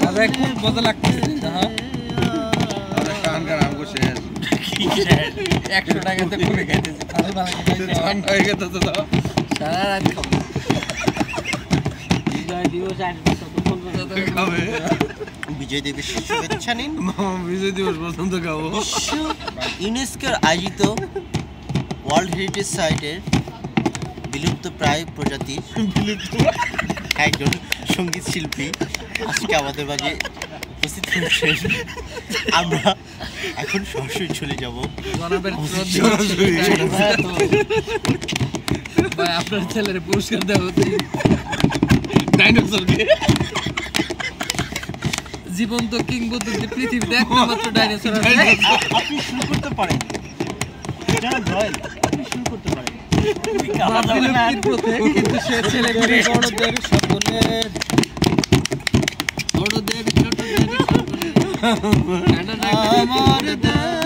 আরে খুব মজা লাগতেছে হ্যাঁ আরে কান কান আমগো শেষ 100 টাকাতে করে খাইতেছি আরে ভালো খাইতে ঠান্ডা হয়ে গেছে তো সারা রাত খাবো বিজয় দিবস আসবে তো খাবে বিজয় দিবসের শুভেচ্ছা নিন। বিজয় দিবস পর্যন্ত খাবো। ইউনেস্কোর আয়োজিত ওয়ার্ল্ড হেরিটেজ সাইটের বিলুপ্ত প্রায় প্রজাতির একজন সঙ্গীত শিল্পী আজকে আমাদের মাঝে উপস্থিত হয়েছেন। আমরা এখন সরাসরি চলে যাব জনাবের সরাসরি। ভাই আপনার ছেলের পুরস্কার দেওয়া হচ্ছে ডাইনোসরকে জীবন্ত কিংবদন্তি পৃথিবীতে একমাত্র ডাইনোসর আছে। আপনি শুরু করতে পারেন জনাব জয়েল, আপনি শুরু করতে পারেন। বিলুপ্তির পথে কিন্তু সে ছেলেগুলি বড়দের সকলের বড়দের ছোটদের সকলের আমার দেশ